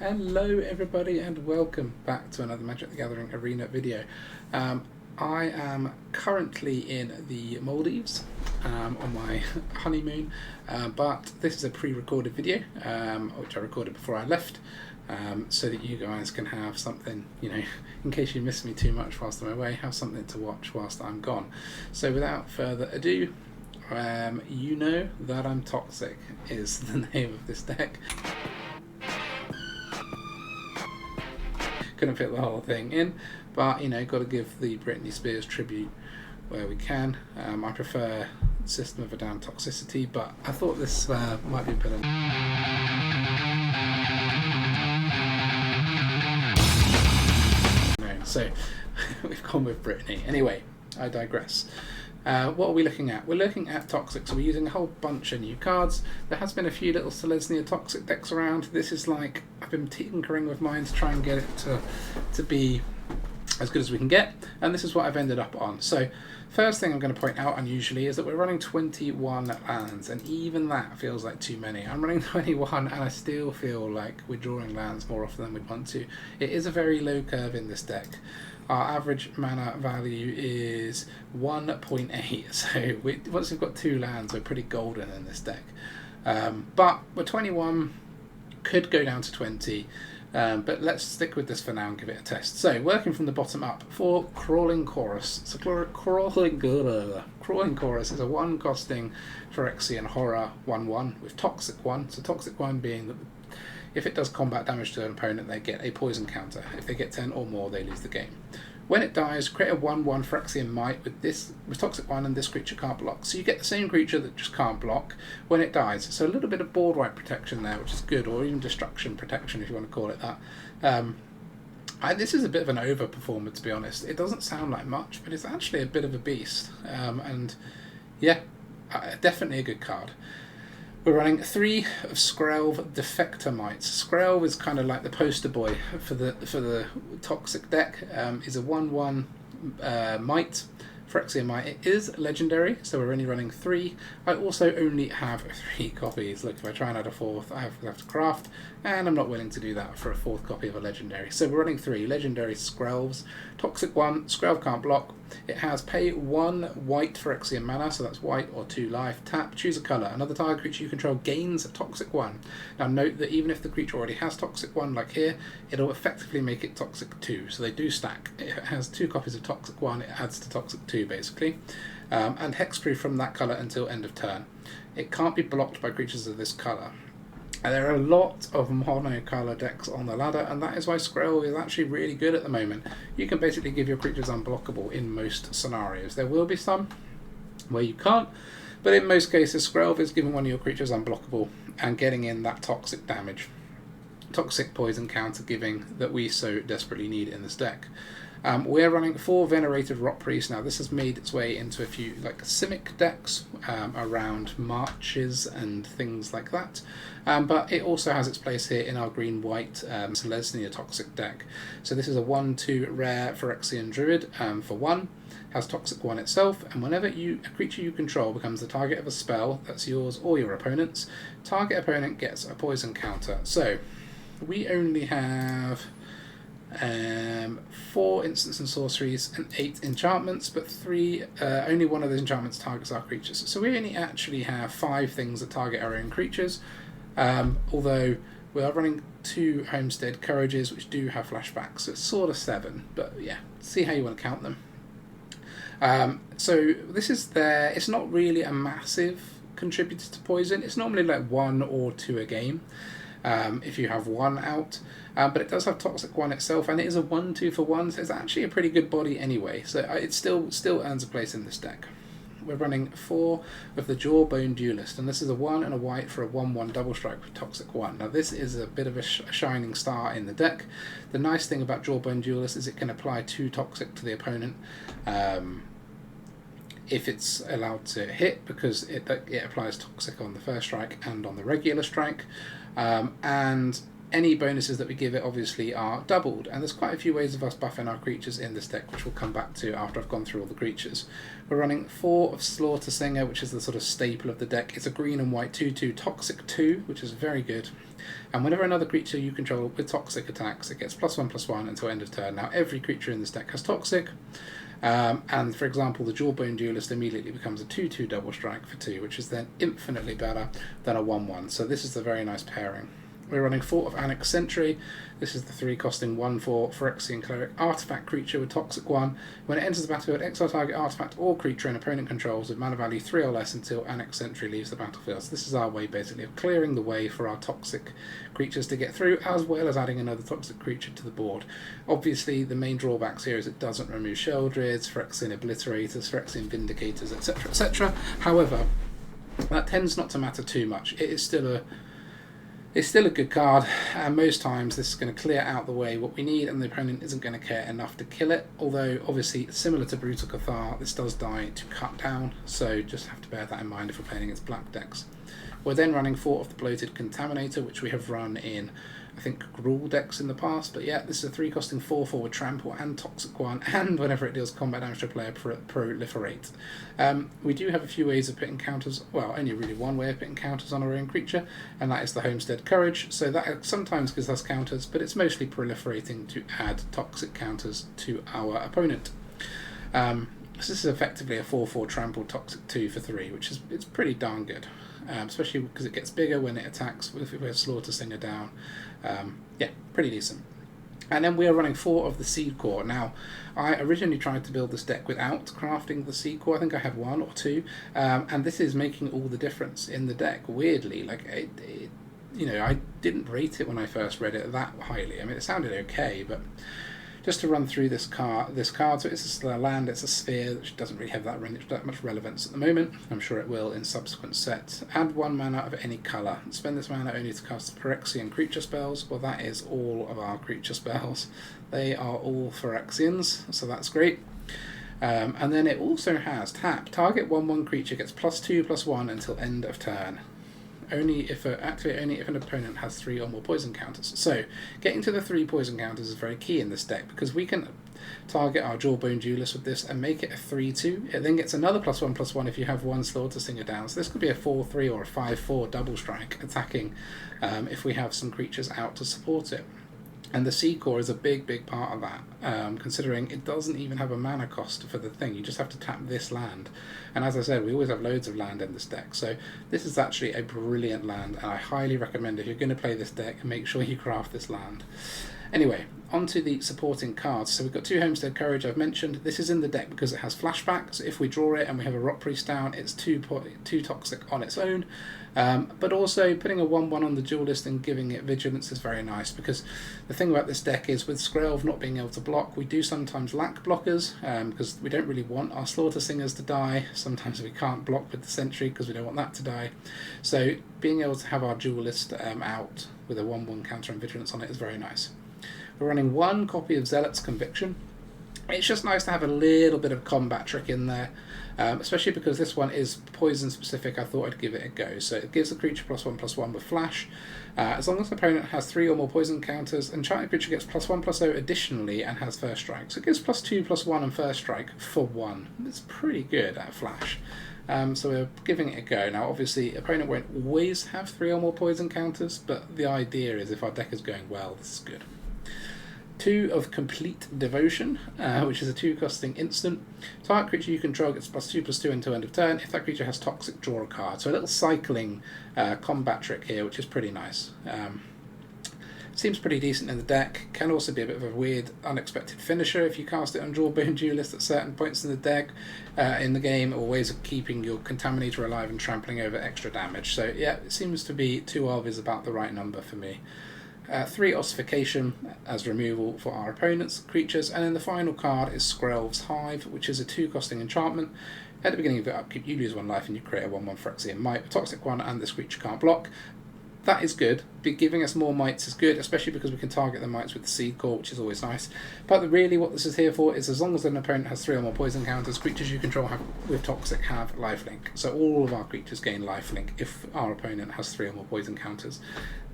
Hello everybody and welcome back to another Magic the Gathering Arena video. I am currently in the Maldives on my honeymoon, but this is a pre-recorded video which I recorded before I left, so that you guys can have something, in case you miss me too much whilst I'm away, have something to watch whilst I'm gone. So without further ado, you know that I'm toxic is the name of this deck. Couldn't fit the whole thing in, but got to give the Britney Spears tribute where we can. I prefer System of a Down Toxicity, but I thought this might be a bit of... No, so we've gone with Britney. Anyway, I digress. What are we looking at? We're looking at Toxic, so we're using a whole bunch of new cards. There has been a few little Selesnya Toxic decks around. This is like, I've been tinkering with mine to try and get it to be as good as we can get, and this is what I've ended up on. So first thing I'm going to point out unusually is that we're running 21 lands, and even that feels like too many. I'm running 21 and I still feel like we're drawing lands more often than we'd want to. It is a very low curve in this deck. Our average mana value is 1.8, so once we've got 2 lands, we're pretty golden in this deck. But we're 21, could go down to 20, but let's stick with this for now and give it a test. So, working from the bottom up, for Crawling Chorus. So, Crawling Chorus is a 1-costing Phyrexian Horror 1/1 with Toxic 1. So, Toxic 1 being that if it does combat damage to an opponent, they get a poison counter. If they get 10 or more, they lose the game. When it dies, create a 1/1 Phyrexian Mite with Toxic 1, and this creature can't block. So you get the same creature that just can't block when it dies. So a little bit of board wipe protection there, which is good, or even destruction protection if you want to call it that. This is a bit of an overperformer, to be honest. It doesn't sound like much, but it's actually a bit of a beast. And yeah, definitely a good card. We're running 3 of Skrelv Defector Mites. Skrelv is kind of like the poster boy for the Toxic deck. Is a 1/1 Mite, Phyrexia Mite. It is legendary, so we're only running 3. I also only have 3 copies. Look, if I try and add a 4th, I have to craft, and I'm not willing to do that for a 4th copy of a legendary. So we're running 3 legendary Skrelvs. Toxic 1, Skrelv can't block. It has pay 1 white Phyrexian mana, so that's white or 2 life. Tap, choose a colour. Another target creature you control gains Toxic 1. Now note that even if the creature already has Toxic 1, like here, it'll effectively make it Toxic 2. So they do stack. If it has 2 copies of Toxic 1, it adds to Toxic 2 basically. And hexproof from that colour until end of turn. It can't be blocked by creatures of this colour. And there are a lot of mono-colour decks on the ladder, and that is why Skrelv is actually really good at the moment. You can basically give your creatures unblockable in most scenarios. There will be some where you can't, but in most cases Skrelv is giving one of your creatures unblockable and getting in that toxic damage. Toxic poison counter giving that we so desperately need in this deck. We're running 4 Venerated Rotpriest. Now this has made its way into a few like Simic decks around marches and things like that, but it also has its place here in our green-white Selesnya Toxic deck. So this is a 1/2 rare Phyrexian Druid for 1, has Toxic 1 itself, and whenever a creature you control becomes the target of a spell that's yours or your opponent's, target opponent gets a poison counter. So we only have 4 instants and sorceries and 8 enchantments, but only one of those enchantments targets our creatures. So we only actually have 5 things that target our own creatures, although we are running 2 Homestead Courages which do have flashbacks, so it's sort of 7, but yeah, see how you want to count them. So this is it's not really a massive contributor to poison. It's normally like 1 or 2 a game. If you have 1 out, but it does have Toxic 1 itself, and it is a 1/2 for 1, so it's actually a pretty good body anyway, so it still earns a place in this deck. We're running 4 of the Jawbone Duelist, and this is a 1 and a white for a 1/1 double strike with Toxic 1. Now this is a bit of a shining star in the deck. The nice thing about Jawbone Duelist is it can apply 2 Toxic to the opponent if it's allowed to hit, because it applies Toxic on the first strike and on the regular strike. And any bonuses that we give it obviously are doubled, and there's quite a few ways of us buffing our creatures in this deck, which we'll come back to after I've gone through all the creatures. We're running 4 of Slaughter Singer, which is the sort of staple of the deck. It's a green and white 2/2 Toxic 2, which is very good. And whenever another creature you control with Toxic attacks, it gets +1/+1 until end of turn. Now every creature in this deck has Toxic, and for example the Jawbone Duelist immediately becomes a 2/2 double strike for 2, which is then infinitely better than a 1/1. So this is a very nice pairing. We're running 4 of Annex Sentry. This is the 3 costing 1/4 Phyrexian Cleric artifact creature with Toxic 1. When it enters the battlefield, exile target artifact or creature an opponent controls with mana value 3 or less until Annex Sentry leaves the battlefield. So this is our way basically of clearing the way for our toxic creatures to get through, as well as adding another toxic creature to the board. Obviously the main drawbacks here is it doesn't remove Sheldrids, Phyrexian Obliterators, Phyrexian Vindicators, etc, etc. However, that tends not to matter too much. It's still a good card, and most times this is going to clear out the way what we need, and the opponent isn't going to care enough to kill it. Although, obviously, similar to Brutal Cathar, this does die to cut down, so just have to bear that in mind if we're playing against black decks. We're then running 4 of the Bloated Contaminator, which we have run in, I think, Gruul decks in the past. But yeah, this is a 3 costing 4/4 with Trample and Toxic 1, and whenever it deals combat damage to a player, proliferate. We do have a few ways of putting counters, well, only really one way of putting counters on our own creature, and that is the Homestead Courage. So that sometimes gives us counters, but it's mostly proliferating to add toxic counters to our opponent. So this is effectively a 4/4 Trample Toxic 2 for 3, which is it's pretty darn good. Especially because it gets bigger when it attacks, if we have Slaughter Singer down. Yeah, pretty decent. And then we are running 4 of the Seedcore. Now, I originally tried to build this deck without crafting the Seedcore. I think I had 1 or 2, and this is making all the difference in the deck, weirdly. Like, you know, I didn't rate it when I first read it that highly. I mean, it sounded okay, but just to run through this card, so it's a land, it's a sphere, which doesn't really have that much relevance at the moment. I'm sure it will in subsequent sets. Add 1 mana of any colour. Spend this mana only to cast Phyrexian creature spells. Well, that is all of our creature spells. They are all Phyrexians, so that's great. And then it also has tap. Target 1/1 creature gets +2/+1 until end of turn. Only if an opponent has 3 or more poison counters. So getting to the 3 poison counters is very key in this deck, because we can target our Jawbone Duelist with this and make it a 3/2. It then gets another +1/+1 if you have 1 Slaughter Singer down. So this could be a 4/3 or a 5/4 double strike attacking if we have some creatures out to support it. And the Seedcore is a big part of that, considering it doesn't even have a mana cost for the thing. You just have to tap this land. And as I said, we always have loads of land in this deck. So this is actually a brilliant land, and I highly recommend if you're going to play this deck, make sure you craft this land. Anyway, on to the supporting cards. So we've got 2 Homestead Courage I've mentioned. This is in the deck because it has flashback, so if we draw it and we have a Rotpriest down, it's 2 toxic on its own. But also putting a 1/1 on the Duelist and giving it Vigilance is very nice, because the thing about this deck is with Skrelv not being able to block, we do sometimes lack blockers, because we don't really want our Slaughter Singers to die. Sometimes we can't block with the Sentry because we don't want that to die. So being able to have our Duelist out with a 1/1 counter and Vigilance on it is very nice. We're running 1 copy of Zealot's Conviction. It's just nice to have a little bit of combat trick in there, especially because this one is poison specific. I thought I'd give it a go. So it gives the creature +1/+1 with flash. As long as the opponent has 3 or more poison counters, enchanted creature gets +1/+0 additionally and has first strike. So it gives +2/+1 and first strike for 1. It's pretty good at flash. So we're giving it a go. Now obviously opponent won't always have 3 or more poison counters, but the idea is if our deck is going well, this is good. 2 of Compleat Devotion, which is a 2 costing instant. Target creature you control gets +2/+2 until end of turn. If that creature has toxic, draw a card. So a little cycling combat trick here, which is pretty nice. Seems pretty decent in the deck. Can also be a bit of a weird, unexpected finisher if you cast it on Jawbone Duelist at certain points in the deck, in the game, or ways of keeping your Contaminator alive and trampling over extra damage. So yeah, it seems to be 2 of is about the right number for me. 3 Ossification as removal for our opponent's creatures, and then the final card is Skrelv's Hive, which is a 2 costing enchantment. At the beginning of your upkeep, you lose 1 life and you create a 1/1 Phyrexia Mite, a toxic 1, and this creature can't block. That is good, giving us more mites is good, especially because we can target the mites with the Seedcore, which is always nice. But really what this is here for is as long as an opponent has 3 or more poison counters, creatures you control with Toxic have lifelink. So all of our creatures gain lifelink if our opponent has 3 or more poison counters.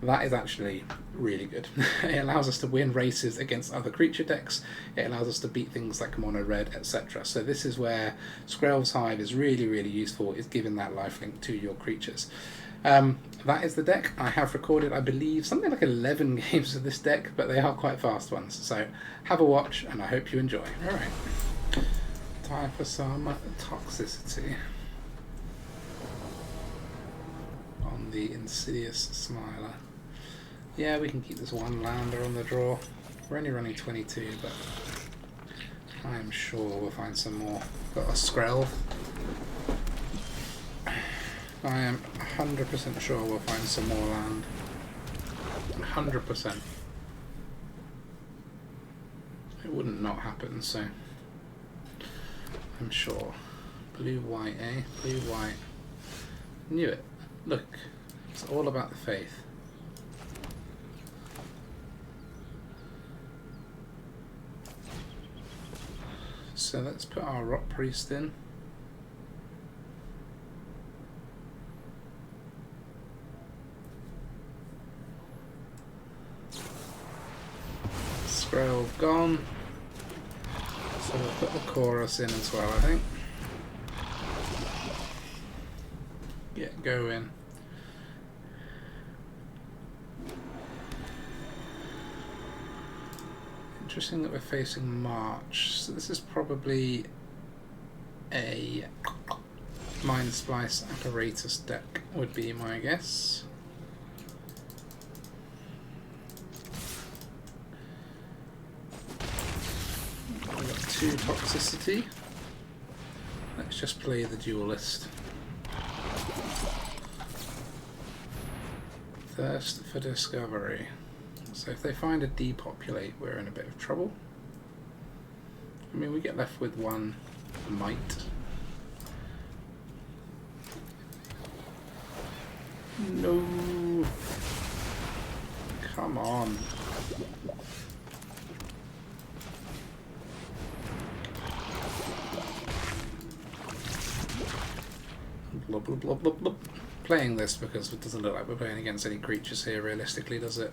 That is actually really good. It allows us to win races against other creature decks. It allows us to beat things like mono red, etc. So this is where Skrelv's Hive is really, really useful, is giving that lifelink to your creatures. That is the deck. I have recorded, I believe, something like 11 games of this deck, but they are quite fast ones. So have a watch, and I hope you enjoy. Alright. Time for some toxicity on the Insidious Smiler. Yeah, we can keep this one lander on the draw. We're only running 22, but I'm sure we'll find some more. Got a Skrelv. I am 100% sure we'll find some more land. 100%. It wouldn't not happen, so I'm sure. Blue, white, eh? Blue, white. Knew it. Look, it's all about the faith. So let's put our Rotpriest in. Skrelv gone. So we'll put the chorus in as well, I think. Yeah, go in. Interesting that we're facing March, so this is probably a Mind Splice Apparatus deck, would be my guess. We've got 2 toxicity. Let's just play the Duelist. Thirst for discovery. So if they find a depopulate, we're in a bit of trouble. I mean, we get left with 1 Mite. No! Come on. Blub, blub, blub, blub, blub. Playing this because it doesn't look like we're playing against any creatures here realistically, does it?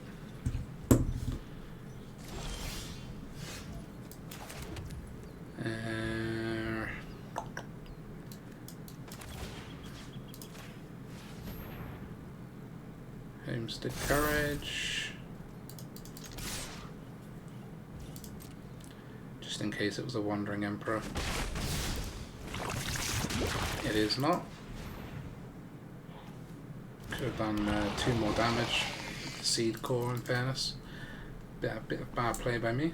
Homestead Courage. Just in case it was a Wandering Emperor. It is not. Could have done 2 more damage with the Seedcore, in fairness. A bit of bad play by me.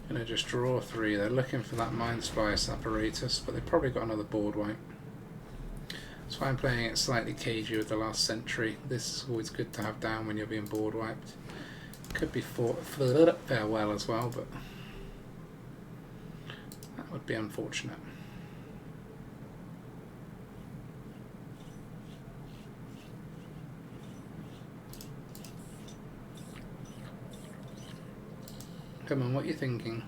Gonna just draw 3. They're looking for that Mind Splice Apparatus, but they've probably got another board wipe. That's why I'm playing it slightly cagey with the last Sentry. This is always good to have down when you're being board wiped. Could be farewell as well, but that would be unfortunate. Come on, what are you thinking?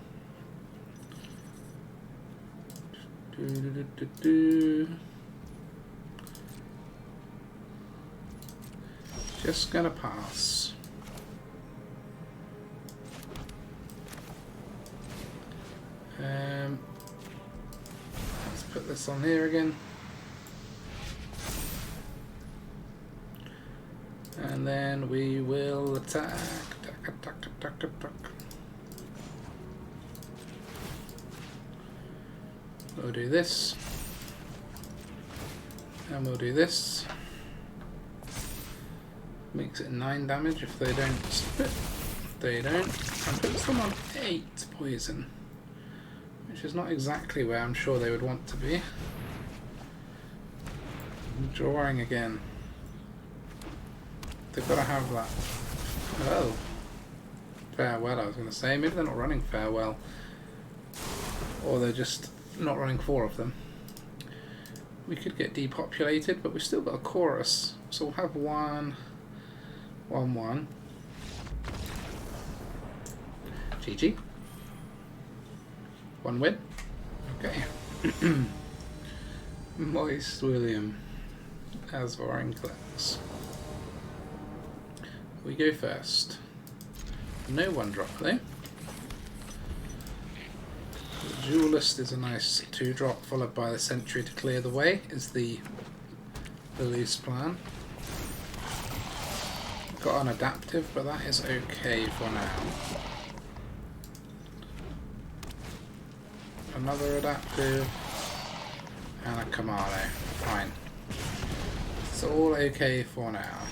Just gonna pass. Let's put this on here again. And then we will attack. Attack. We'll do this. And we'll do this. Makes it 9 damage if they don't split. They don't. And puts them on 8 poison. Which is not exactly where I'm sure they would want to be. Drawing again. They've got to have that. Oh. Farewell, I was going to say. Maybe they're not running Farewell. Or they're just not running 4 of them. We could get depopulated, but we've still got a chorus, so we'll have 1, 1, 1. GG. 1 win. Okay. Moist William as Vorinclex. We go first. No 1-drop though. The Duelist is a nice 2-drop, followed by the Sentry to clear the way, is the loose plan. Got an adaptive, but that is okay for now. Another adaptive, and a Commando. Fine. It's all okay for now.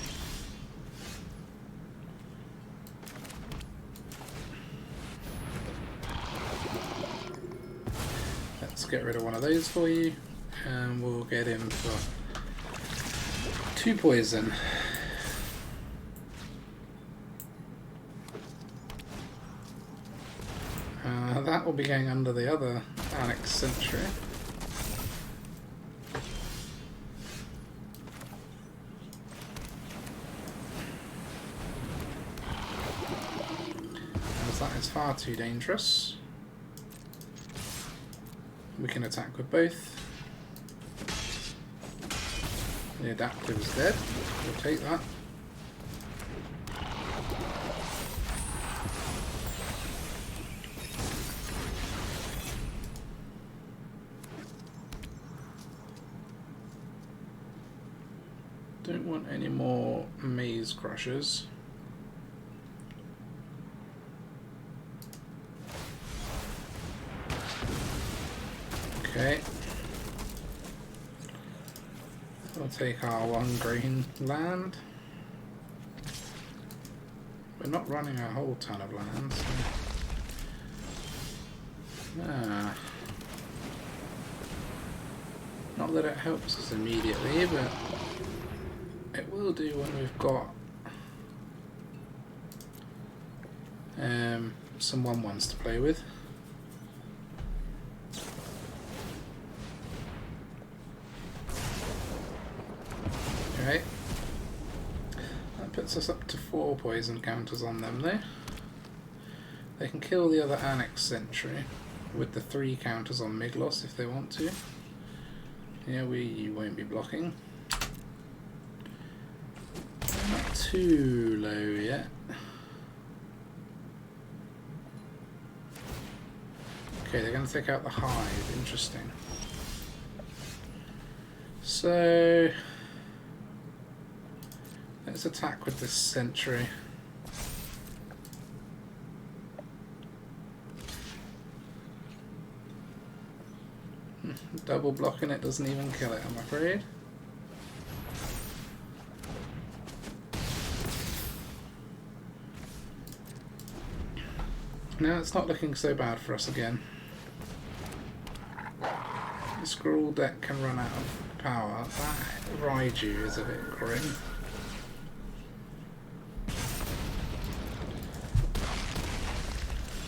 Let's get rid of one of those for you, and we'll get him for 2 poison. That will be going under the other Annex Sentry. As that is far too dangerous. We can attack with both. The adaptive is dead. We'll take that. Don't want any more maze crushers. Okay. We'll take our 1 green land. We're not running a whole ton of land, so. Not that it helps us immediately, but it will do when we've got some 1/1s to play with. Okay. That puts us up to 4 poison counters on them though. They can kill the other Annex Sentry with the 3 counters on Miglos if they want to. Yeah, we won't be blocking. Not too low yet. Okay, they're going to take out the Hive. Interesting. So let's attack with this Sentry. Double blocking it doesn't even kill it, I'm afraid. No, it's not looking so bad for us again. The Skrelv deck can run out of power. That Raiju is a bit grim.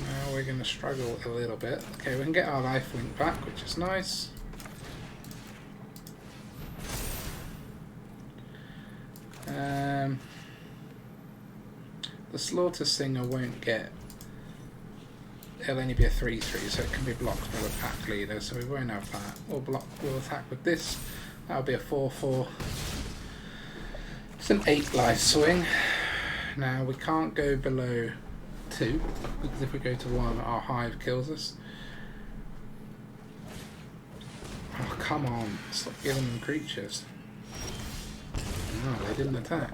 Now we're going to struggle a little bit. Okay, we can get our lifelink back, which is nice. The Slaughter Singer won't get. It'll only be a 3/3, so it can be blocked by the pack leader, so we won't have that. We'll attack with this. That'll be a 4/4. It's an 8 life swing. Now we can't go below 2, because if we go to 1, our Hive kills us. Oh, come on. Stop giving them creatures. No, they didn't attack.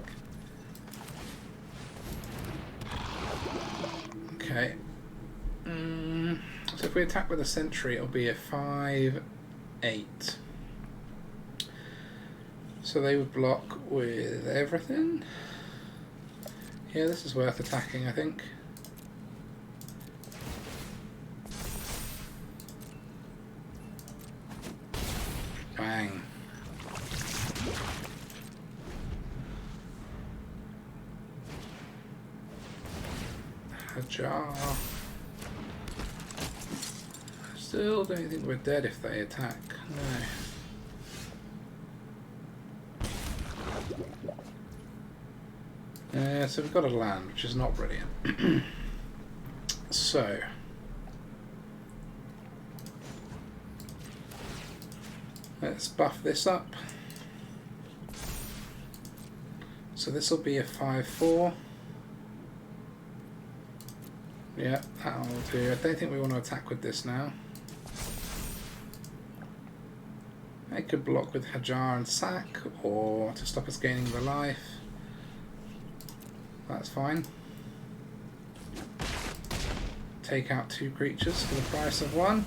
Okay. So if we attack with a Sentry, it'll be a 5/8. So they would block with everything. Yeah, this is worth attacking, I think. Bang. Ajar. Still don't think we're dead if they attack. No. So we've got a land, which is not brilliant. So let's buff this up. So this will be a 5/4. Yeah, that'll do. I don't think we want to attack with this now. I could block with Hajar and Sack, or to stop us gaining the life. That's fine. Take out 2 creatures for the price of 1.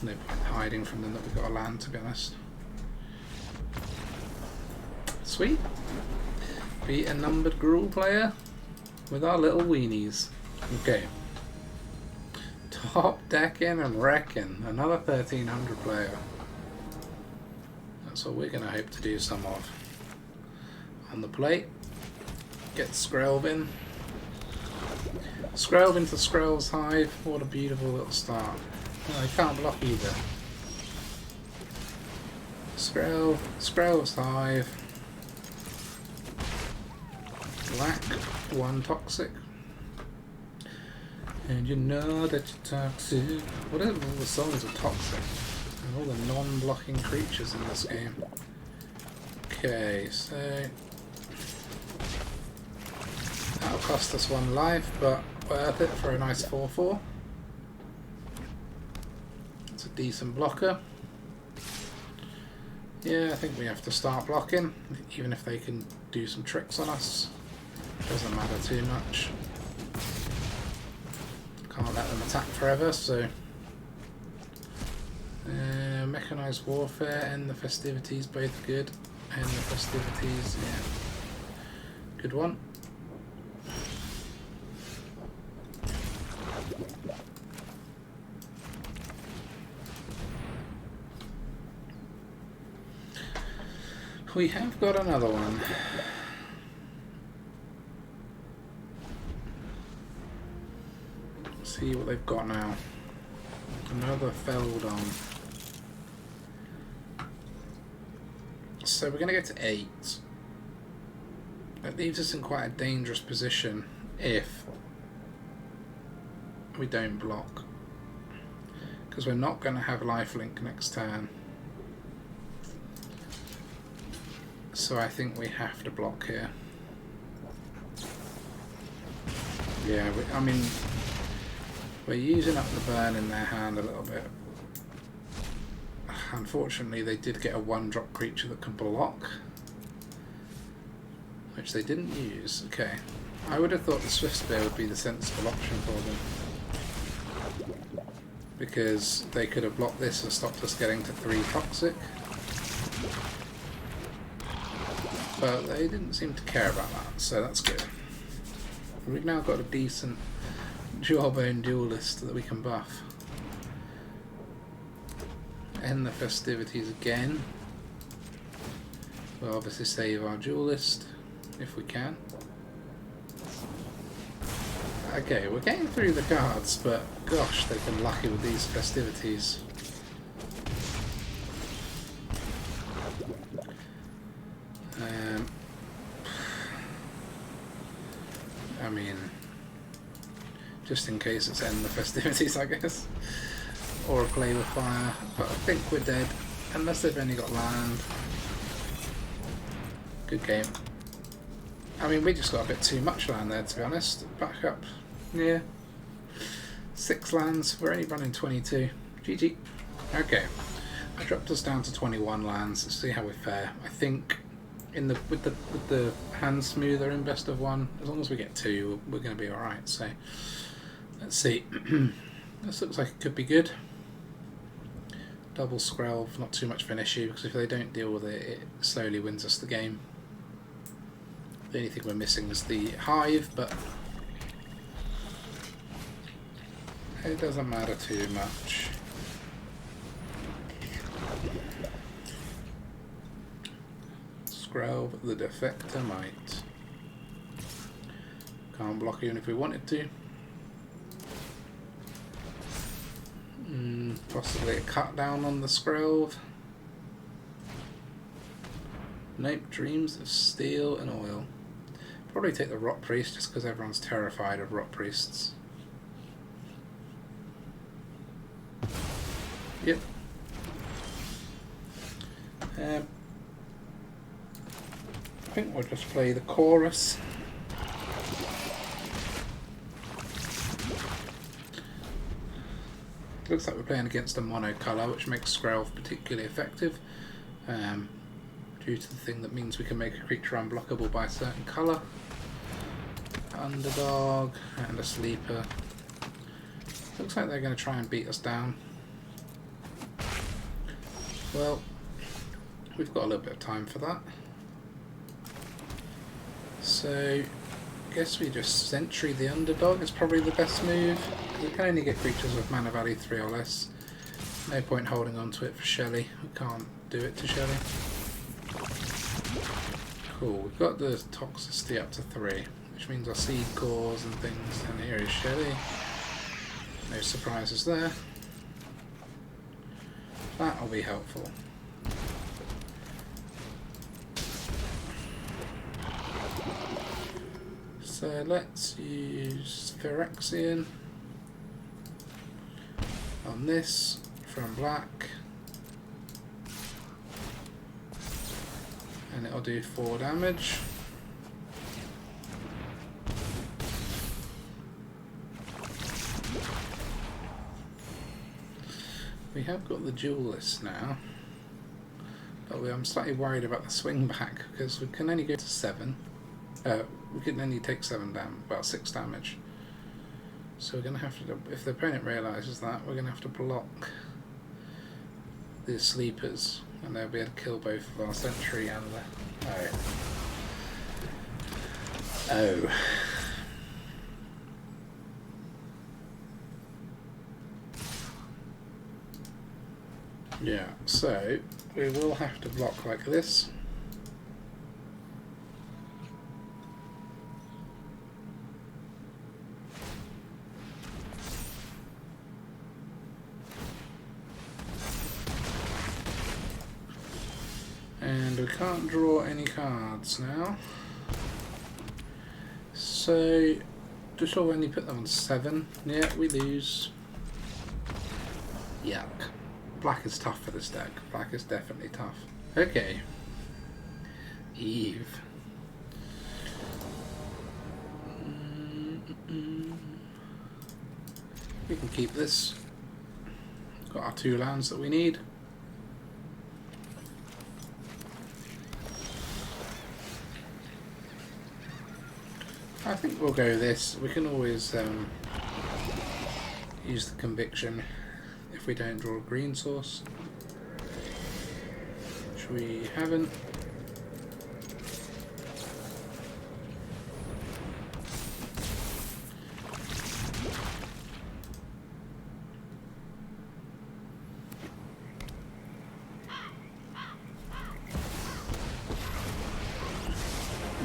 No point hiding from them that we've got a land, to be honest. Sweet. Be a numbered Gruul player with our little weenies. Okay. Top decking and wrecking. Another 1300 player. That's what we're going to hope to do some of. On the plate, get Skrelv in. Skrelv into Skrelv's Hive. What a beautiful little start. Oh, I can't block either. Skrelv's Hive. Black, 1 toxic. And you know that you're toxic. What if all the songs are toxic? And all the non-blocking creatures in this game. Okay, so that'll cost us 1 life, but worth it for a nice 4/4. It's a decent blocker. Yeah, I think we have to start blocking, even if they can do some tricks on us. Doesn't matter too much. Can't let them attack forever, so Mechanized Warfare and the Festivities, both good. And the Festivities, yeah, good one. We have got another one. Let's see what they've got now. Another Feldon. So we're going to go to 8. That leaves us in quite a dangerous position if we don't block. Because we're not going to have lifelink next turn. So I think we have to block here. Yeah, I mean, we're using up the burn in their hand a little bit. Unfortunately, they did get a 1-drop creature that can block, which they didn't use. Okay, I would have thought the Swift Spear would be the sensible option for them, because they could have blocked this and stopped us getting to 3 toxic. But they didn't seem to care about that, so that's good. We've now got a decent Jawbone Duelist that we can buff. End the Festivities again. We'll obviously save our Duelist if we can. Okay, we're getting through the cards, but gosh, they've been lucky with these Festivities. I mean, just in case it's end the Festivities, I guess. Or a Play with Fire, but I think we're dead, unless they've only got land. Good game. I mean, we just got a bit too much land there, to be honest. Back up, yeah. 6 lands, we're only running 22. GG. Okay, I dropped us down to 21 lands. Let's see how we fare. I think with the hand smoother in best of 1, as long as we get 2, we're going to be alright. So let's see. This looks like it could be good. Double Skrelv, not too much of an issue, because if they don't deal with it, it slowly wins us the game. The only thing we're missing is the Hive, but it doesn't matter too much. Skrelv, the Defector, Mite. Can't block even if we wanted to. Possibly a cut down on the Skrelv. Nope, Dreams of Steel and Oil. Probably take the Rotpriest just because everyone's terrified of Rotpriests. Yep. I think we'll just play the chorus. Looks like we're playing against a mono colour, which makes Skrelv particularly effective. Due to the thing that means we can make a creature unblockable by a certain colour. Underdog and a sleeper. Looks like they're going to try and beat us down. Well, we've got a little bit of time for that. So, I guess we just Sentry the Underdog is probably the best move. We can only get creatures with mana value 3 or less. No point holding on to it for Shelly. We can't do it to Shelly. Cool, we've got the toxicity up to 3, which means our Seedcores and things, and here is Shelly. No surprises there. That'll be helpful. So let's use Phyrexia on this from black. And it'll do 4 damage. We have got the Duelist now, but I'm slightly worried about the swing back because we can only go to 7. We can only take 7 damage, well 6 damage. So we're going to have to, if the opponent realises that, we're going to have to block the sleepers. And they'll be able to kill both of our Sentry and the... Oh. Yeah, so we will have to block like this. And we can't draw any cards now. So, just only put them on 7. Yeah, we lose. Yuck. Black is tough for this deck. Black is definitely tough. Okay. Eve. We can keep this. Got our 2 lands that we need. I think we'll go this. We can always use the Conviction if we don't draw a green source, which we haven't.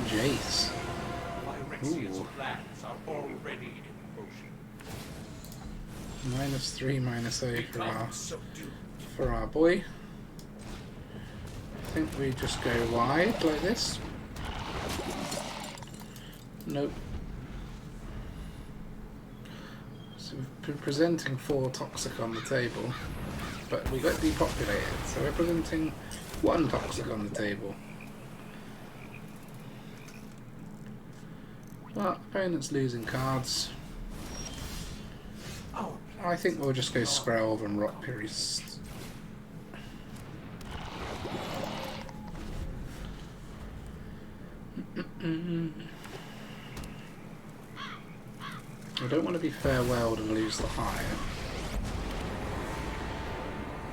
Jace. Phyrexia's plans are already in motion. -3, -0 for our boy. I think we just go wide like this. Nope. So we've been presenting 4 toxic on the table, but we got depopulated, so we're presenting 1 toxic on the table. Well, opponent's losing cards. I think we'll just go Skrelv and Rotpriest. I don't want to be farewelled and lose the Hive.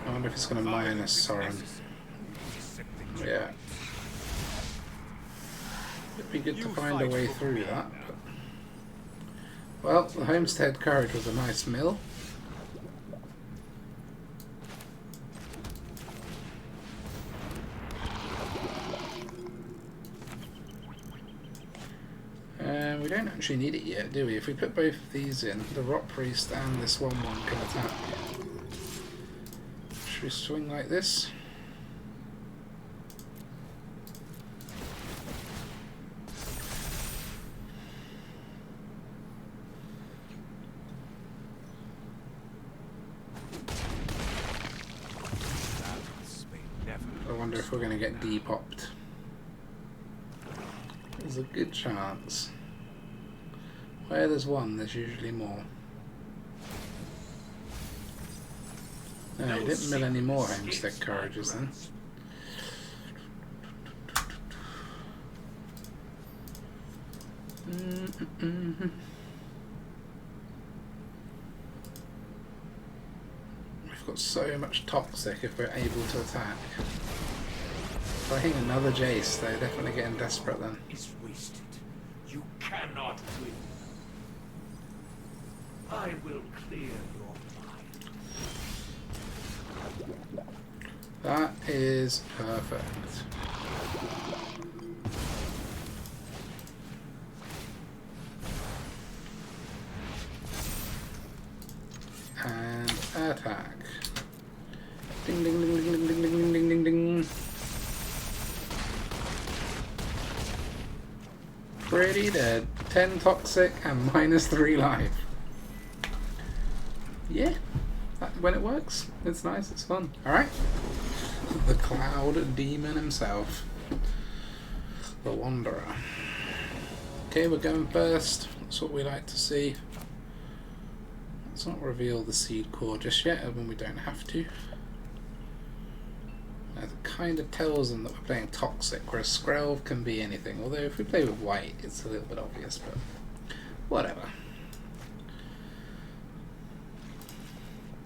I wonder if it's going to minus Sorin. Yeah. It'd be good to find a way through that. But... Well, the Homestead Courage was a nice mill. We don't actually need it yet, do we? If we put both of these in, the Rotpriest and this 1/1 can attack. Should we swing like this? wonder if we're going to get depopped. There's a good chance. Where there's one, there's usually more. No, he didn't mill any more Homestead Courages then. We've got so much toxic if we're able to attack. I think another Jace, they're definitely getting desperate then. Is wasted. You cannot win. I will clear your mind. That is perfect. And attack. Ding ding ding ding ding ding ding ding ding ding. Pretty dead. 10 toxic and -3 life. Yeah, when it works, it's nice, it's fun. Alright. The Cloud Demon himself. The Wanderer. Okay, we're going first. That's what we like to see. Let's not reveal the Seedcore just yet, when we don't have to. It kind of tells them that we're playing Toxic, whereas Skrelv can be anything. Although if we play with white, it's a little bit obvious, but whatever.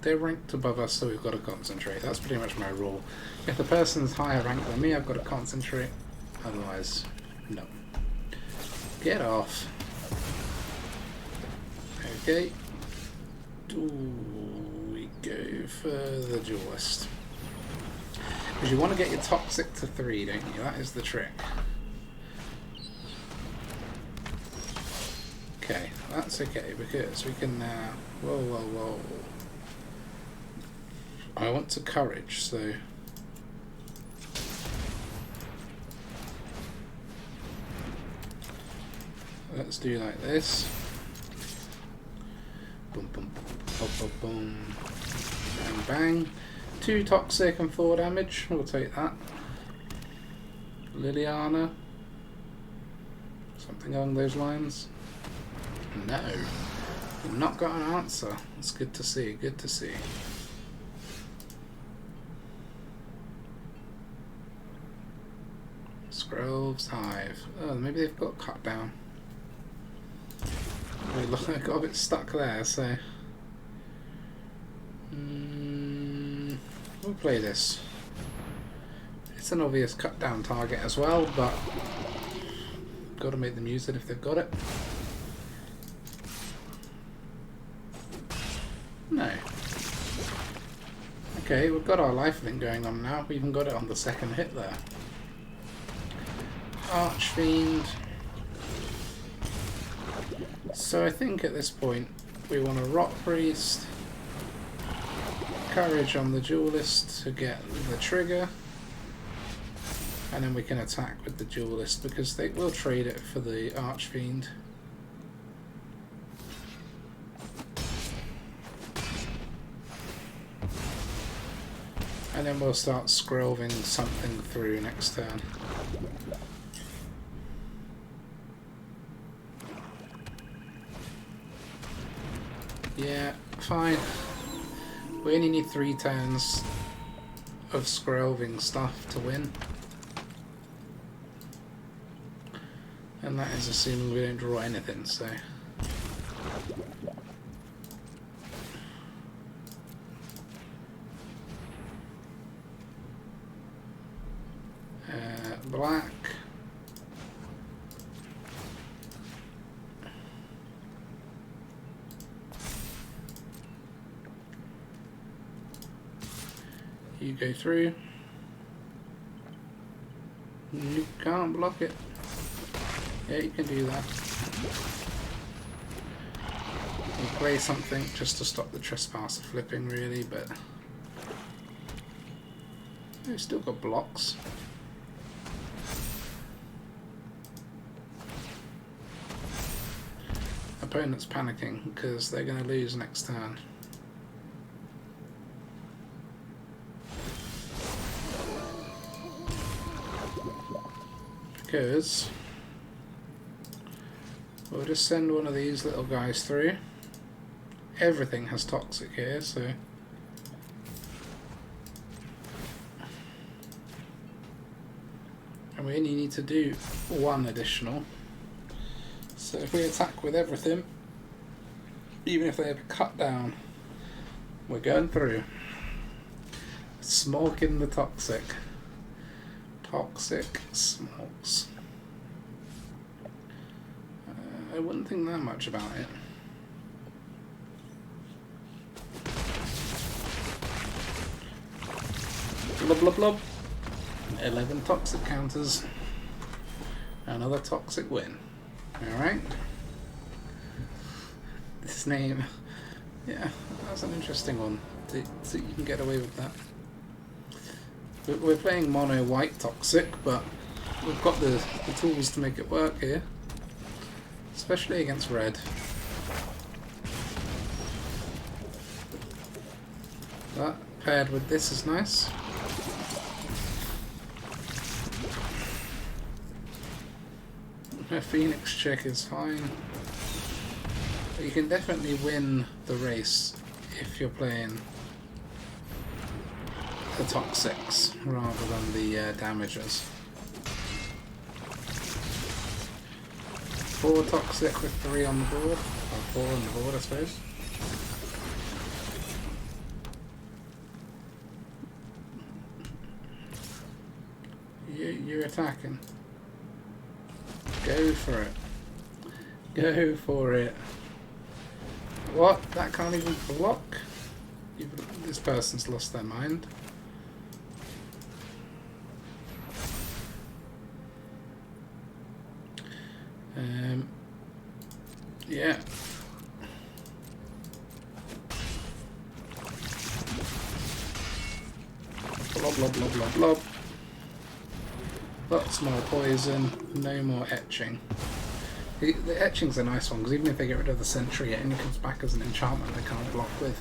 They're ranked above us, so we've got to concentrate. That's pretty much my rule. If the person's higher ranked than me, I've got to concentrate. Otherwise, no. Get off. Okay. We go for the Duelist. Because you want to get your toxic to 3, don't you? That is the trick. Okay, that's okay because we can now. Whoa, whoa, whoa. I want to courage, so. Let's do like this. Boom, boom, boom, boom, boom, bang, bang. 2 toxic and 4 damage. We'll take that. Liliana. Something along those lines. No. We've not got an answer. It's good to see. Good to see. Skrelv's Hive. Oh, maybe they've got cut down. I got a bit stuck there, so. We'll play this. It's an obvious cut down target as well, but got to make them use it if they've got it. No. Okay, we've got our lifelink going on now. We even got it on the second hit there. Archfiend. So I think at this point we want a Rotpriest. Courage on the Duelist to get the trigger, and then we can attack with the Duelist because they will trade it for the Archfiend. And then we'll start Skrelving something through next turn. Yeah, fine. We only need 3 turns of Skrelving stuff to win. And that is assuming we don't draw anything, so. Black. You go through. You can't block it. Yeah, you can do that. You play something just to stop the Trespasser flipping, really, but we've still got blocks. Opponent's panicking because they're going to lose next turn. because we'll just send one of these little guys through. Everything has toxic here, so and we only need to do one additional. So if we attack with everything, even if they have a cut down, we're going through. Smoking the toxic. Toxic smokes. I wouldn't think that much about it. Blub blub blub. 11 toxic counters. Another toxic win. Alright. This name, yeah, that's an interesting one. So you can get away with that. We're playing mono white toxic, but we've got the tools to make it work here. Especially against red. That paired with this is nice. A Phoenix check is fine. But you can definitely win the race if you're playing the toxics rather than the damagers. 4 toxic with 3 on the board, or 4 on the board I suppose. You're attacking. Go for it. Go for it. What? That can't even block? This person's lost their mind. Yeah. Blob, blob, blob, blob, blob. Lots more poison, no more etching. The etching's a nice one, because even if they get rid of the Sentry, it only comes back as an enchantment they can't block with.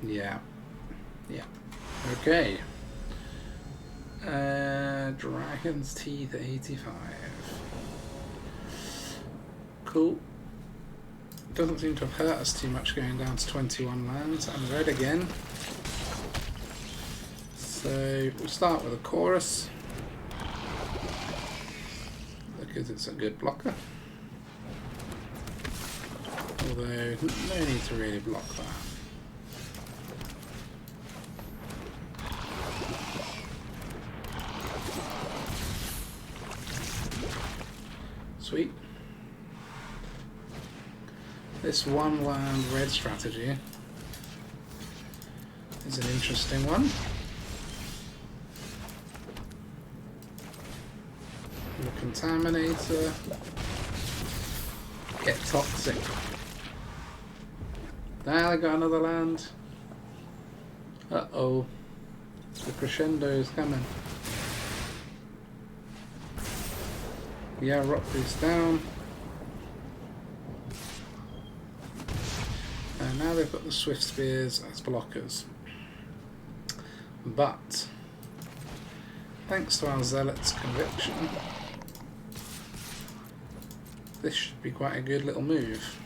Yeah. Yeah. Okay. Dragon's Teeth 85. Cool. Doesn't seem to have hurt us too much going down to 21 lands. And red again. So we'll start with a chorus. Because it's a good blocker. Although, no need to really block that. Sweet. This one land red strategy is an interesting one. The Contaminator. Get toxic. Now I got another land. Uh-oh. The crescendo is coming. Yeah, Rotpriest down. And now they've got the Swift Spears as blockers. But, thanks to our Zealot's conviction, this should be quite a good little move.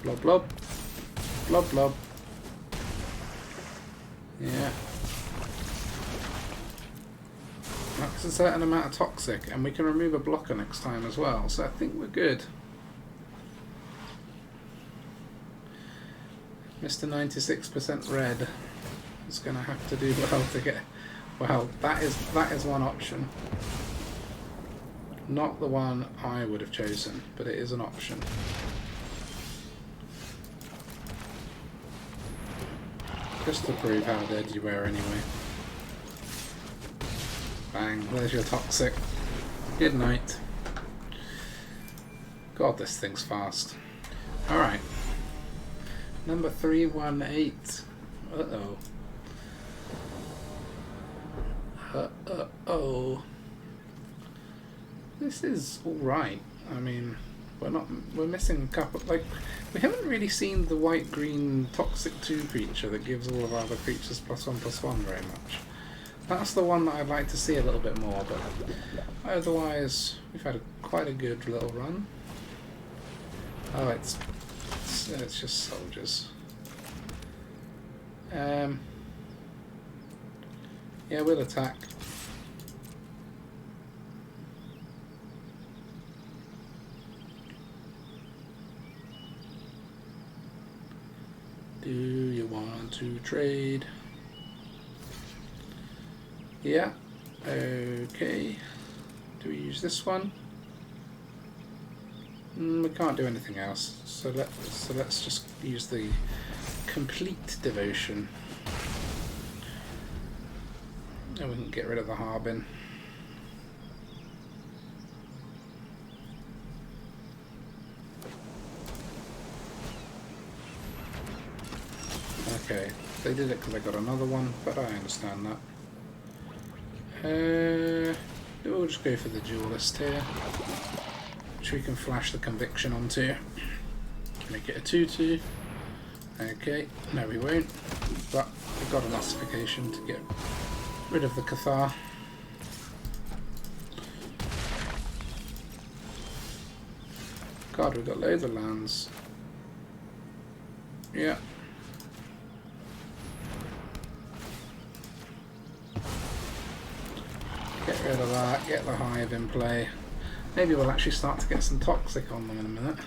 Blob blob. Blob blob. Yeah. That's a certain amount of toxic, and we can remove a blocker next time as well, so I think we're good. Mr. 96% red is going to have to do well to get... Well, that is one option. Not the one I would have chosen, but it is an option. Just to prove how dead you were anyway. Bang, there's your toxic. Good night. God, this thing's fast. Alright. Number 318. Uh-oh. Uh-oh. This is alright. I mean, We're missing a couple. Like, we haven't really seen the white-green Toxic 2 creature that gives all of our other creatures +1/+1 very much. That's the one that I'd like to see a little bit more, but otherwise we've had quite a good little run. Oh, it's just soldiers. Yeah, we'll attack. Do you want to trade? Yeah. Okay. Do we use this one? We can't do anything else. So let's just use the Compleat Devotion. And we can get rid of the Harbin. Okay, they did it because I got another one, but I understand that. We'll just go for the Duelist here, which we can flash the Conviction onto. Make it a 2/2. Okay, no we won't, but we've got an Ossification to get rid of the Cathar. God, we've got loads of lands. Yeah. Get rid of that, get the Hive in play. Maybe we'll actually start to get some Toxic on them in a minute.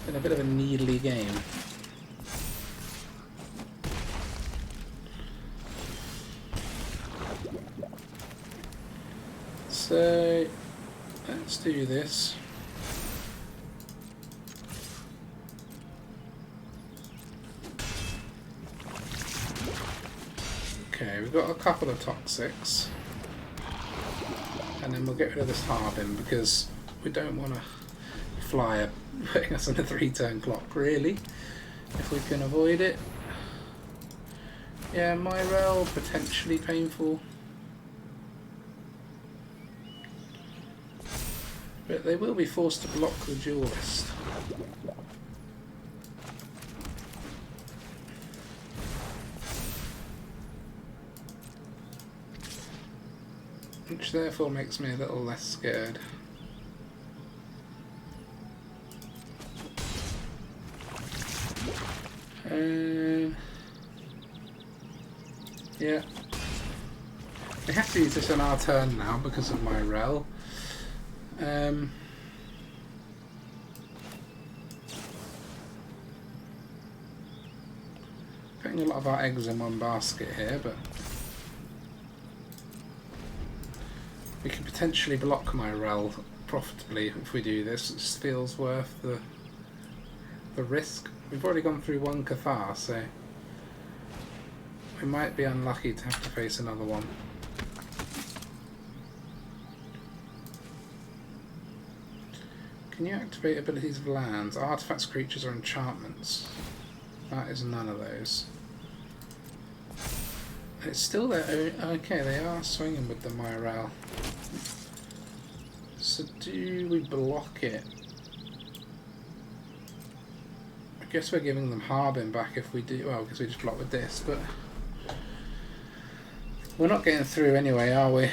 Been a bit of a needly game. So, let's do this. Okay, we've got a couple of Toxics. And then we'll get rid of this Harbin because we don't want to flyer putting us on a 3-turn clock, really, if we can avoid it. Yeah, Myrel, potentially painful. But they will be forced to block the Duelist. Which therefore makes me a little less scared. Yeah. We have to use this on our turn now because of my rel. Putting a lot of our eggs in one basket here, but we can potentially block my rel profitably if we do this. It just feels worth the risk. We've already gone through one Cathar, so we might be unlucky to have to face another one. Can you activate abilities of lands, artifacts, creatures, or enchantments? That is none of those. It's still there. Okay, they are swinging with the Myrel. So do we block it? I guess we're giving them Harbin back if we do. Well, because we just block with this, but we're not getting through anyway, are we?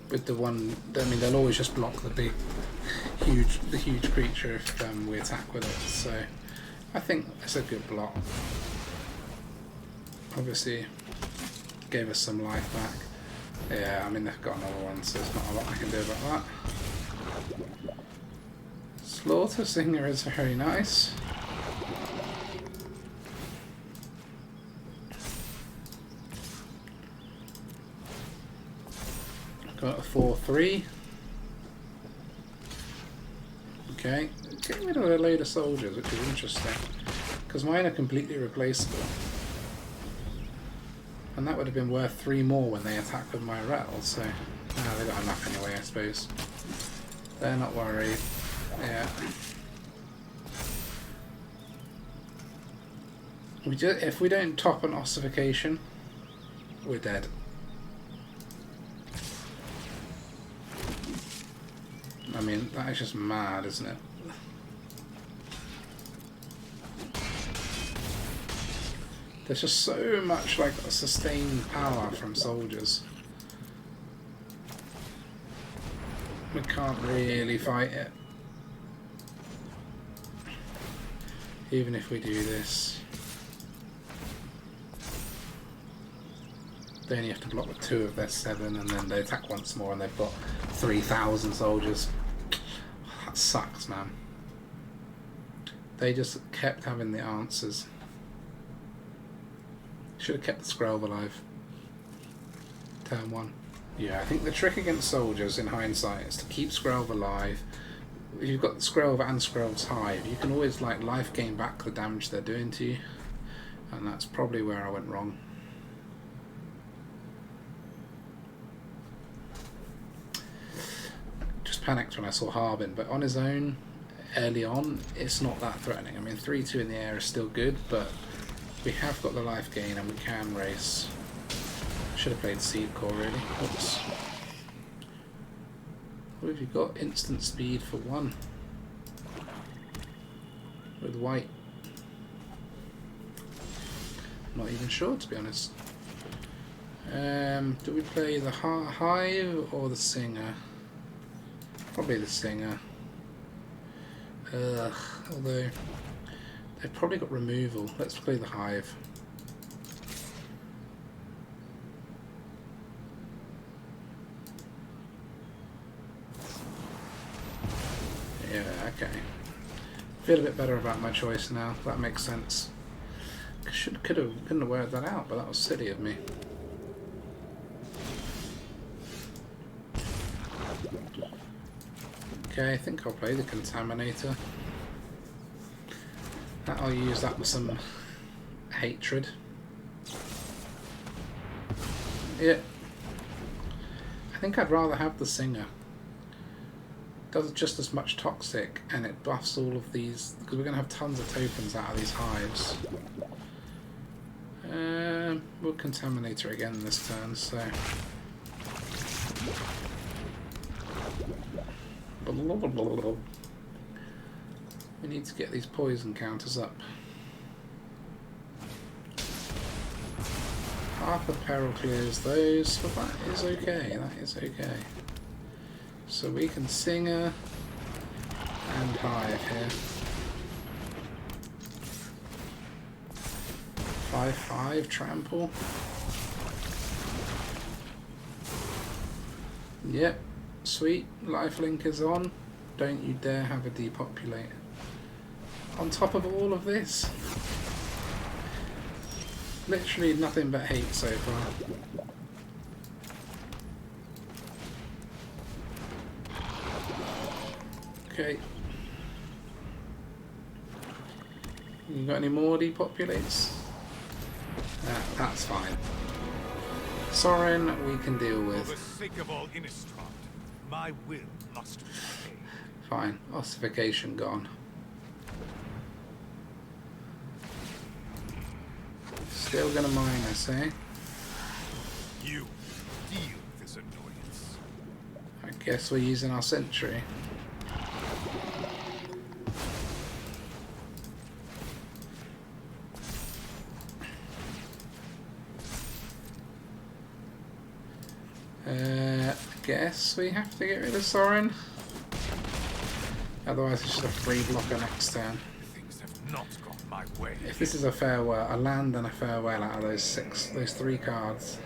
With the one, I mean, they'll always just block the huge creature if we attack with it. So I think it's a good block. Obviously, gave us some life back. Yeah, I mean they've got another one, so there's not a lot I can do about that. Slaughter Singer is very nice. Got a 4/3. Okay, getting rid of a load of soldiers, which is interesting, because mine are completely replaceable. And that would have been worth 3 more when they attack with my rel, so they got enough anyway, I suppose. They're not worried. Yeah. If we don't top an Ossification, we're dead. I mean, that is just mad, isn't it? There's just so much like sustained power from soldiers. We can't really fight it. Even if we do this. They only have to block with 2 of their 7 and then they attack once more and they've got 3,000 soldiers. That sucks, man. They just kept having the answers. Should have kept the Skrelv alive. Turn 1. Yeah, I think the trick against soldiers in hindsight is to keep Skrelv alive. If you've got Skrelv and Skrelv's Hive, you can always like life gain back the damage they're doing to you. And that's probably where I went wrong. Just panicked when I saw Harbin, but on his own, early on, it's not that threatening. I mean, 3-2 in the air is still good, but we have got the life gain and we can race. Should have played Seedcore really. Oops. What have you got? Instant speed for 1. With white. Not even sure, to be honest. Do we play the Hive or the Singer? Probably the Singer. Although they've probably got removal. Let's play the Hive. Yeah, okay. Feel a bit better about my choice now. That makes sense. Couldn't have worked that out, but that was silly of me. Okay, I think I'll play the Contaminator. I'll use that with some hatred. Yeah. I think I'd rather have the Singer. Does just as much toxic and it buffs all of these, because we're going to have tons of tokens out of these hives. We'll Contaminator again this turn, so... We need to get these poison counters up. Half of Peril clears those, but that is okay, that is okay. So we can Singer and Hive here. 5/5 trample. Yep, sweet. Lifelink is on. Don't you dare have a depopulate. On top of all of this, literally nothing but hate so far. Okay. You got any more depopulates? That's fine. Sorin we can deal with. For the sake of all Innistrad, my will must be obeyed. Fine. Ossification gone. Still gonna mine, I say. You deal with this annoyance. I guess we're using our Sentry. Guess we have to get rid of Sorin. Otherwise it's just a free blocker next turn. Things have not gone my way. If this is a farewell, a land and a farewell out of those 3 cards.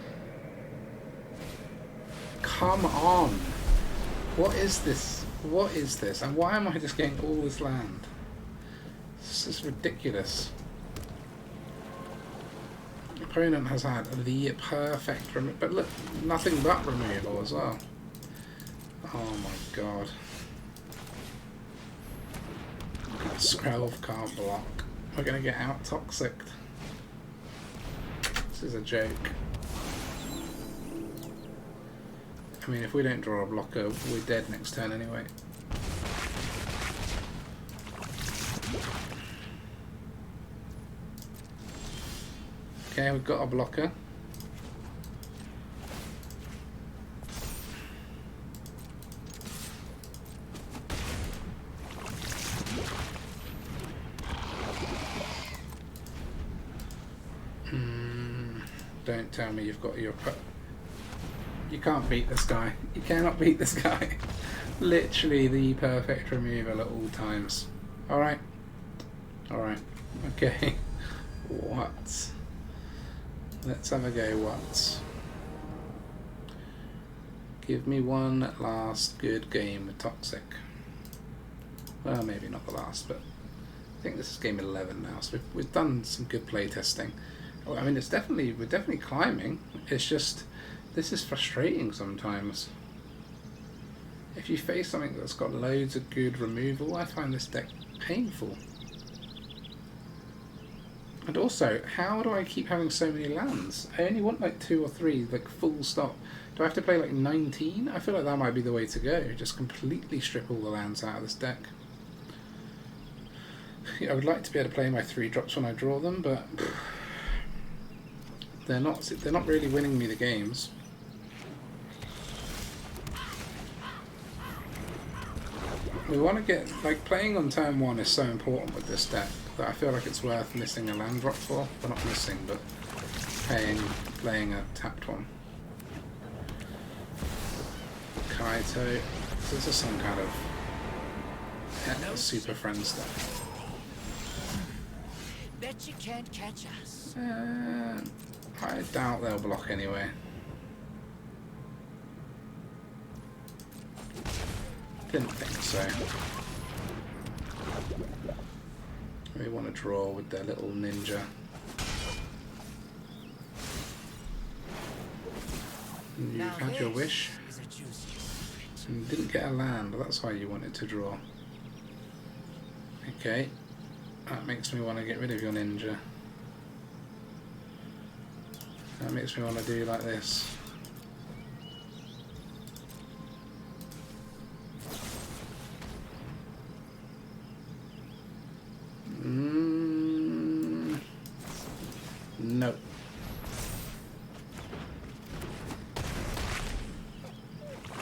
Come on! What is this? What is this? And why am I just getting all this land? This is ridiculous. Opponent has had the perfect but look, nothing but removal as well. Oh my god. Skrelv can't block. We're gonna get out toxic. This is a joke. I mean, if we don't draw a blocker, we're dead next turn anyway. Okay, we've got a blocker. Don't tell me you've got your... You can't beat this guy. You cannot beat this guy. Literally the perfect removal at all times. Alright. Alright. Okay. What? Let's have a go. What? Give me one last good game with Toxic. Well, maybe not the last, but I think this is game 11 now, so we've done some good play testing. I mean, we're definitely climbing. It's just, this is frustrating sometimes. If you face something that's got loads of good removal, I find this deck painful. And also, how do I keep having so many lands? I only want like 2 or 3, like full stop. Do I have to play like 19? I feel like that might be the way to go. Just completely strip all the lands out of this deck. I would like to be able to play my 3-drops when I draw them, but they're not really winning me the games. We want to get, like, playing on turn 1 is so important with this deck that I feel like it's worth missing a land drop for. Well, not missing, but playing a tapped one. Kaito. So this is some kind of super friend stuff. Bet you can't catch us. I doubt they'll block anyway. Didn't think so. We want to draw with their little ninja. You've had your wish. And didn't get a land, but that's why you wanted to draw. Okay. That makes me want to get rid of your ninja. That makes me want to do like this. No.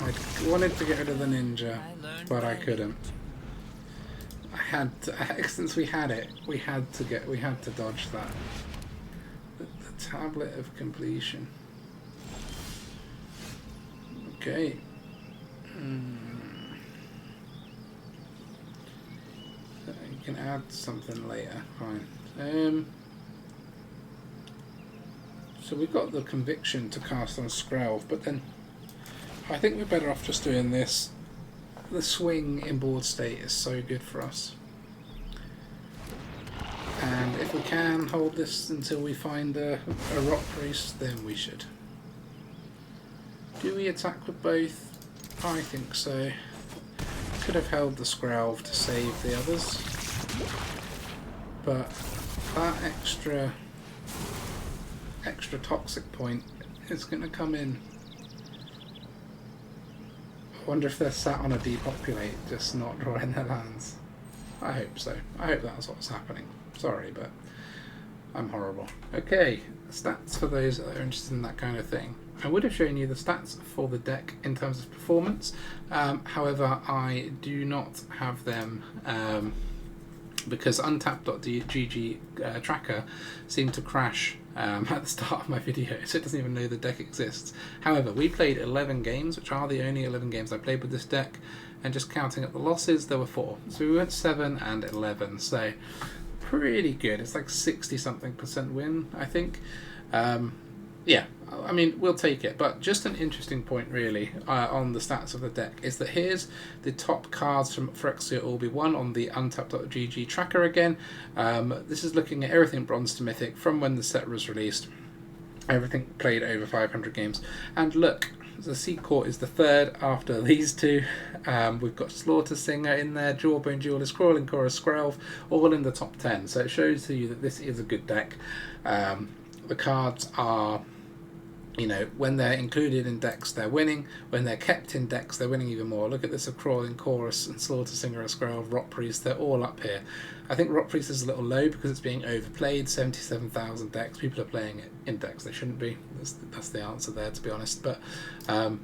I wanted to get rid of the ninja, but I couldn't. I had to, since we had it, we had to dodge that. The tablet of completion. Okay. You can add something later. Fine. So we've got the conviction to cast on Skrelv, but then I think we're better off just doing this. The swing in board state is so good for us. And if we can hold this until we find a Rotpriest, then we should. Do we attack with both? I think so. Could have held the Skrelv to save the others. But that extra toxic point is going to come in. I wonder if they're sat on a depopulate, just not drawing their lands. I hope so. I hope that's what's happening. Sorry, but I'm horrible. Okay, stats for those that are interested in that kind of thing. I would have shown you the stats for the deck in terms of performance. However, I do not have them because untapped.gg tracker seemed to crash at the start of my video, so it doesn't even know the deck exists. However, we played 11 games, which are the only 11 games I played with this deck, and just counting up the losses, there were 4. So we went 7 and 11, so pretty good. It's like 60-something% win, I think. Yeah, I mean, we'll take it. But just an interesting point, really, on the stats of the deck is that here's the top cards from Phyrexia all be won on the untapped.gg tracker again. This is looking at everything bronze to mythic from when the set was released. Everything played over 500 games. And look, the Seedcore is the third after these two. We've got Slaughter Singer in there, Jawbone Duelist, Crawling Chorus, Skrelv, all in the top 10. So it shows to you that this is a good deck. The cards are, you know, when they're included in decks, they're winning. When they're kept in decks, they're winning even more. Look at this, a Crawling Chorus and Slaughter Singer and Skrelv, Rotpriest, they're all up here. I think Rotpriest is a little low because it's being overplayed. 77,000 decks. People are playing it in decks they shouldn't be. That's the answer there, to be honest. But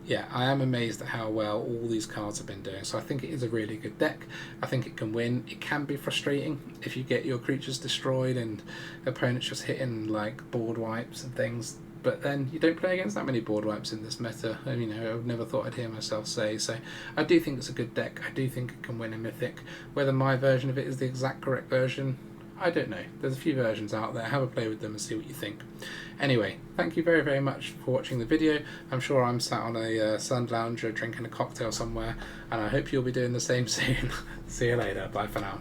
yeah, I am amazed at how well all these cards have been doing. So I think it is a really good deck. I think it can win. It can be frustrating if you get your creatures destroyed and opponents just hitting like board wipes and things. but then you don't play against that many board wipes in this meta. And, you know, I've never thought I'd hear myself say. So I do think it's a good deck. I do think it can win a Mythic. Whether my version of it is the exact correct version, I don't know. There's a few versions out there. Have a play with them and see what you think. Anyway, thank you very, very much for watching the video. I'm sure I'm sat on a sun lounger drinking a cocktail somewhere, and I hope you'll be doing the same soon. See you later. Bye for now.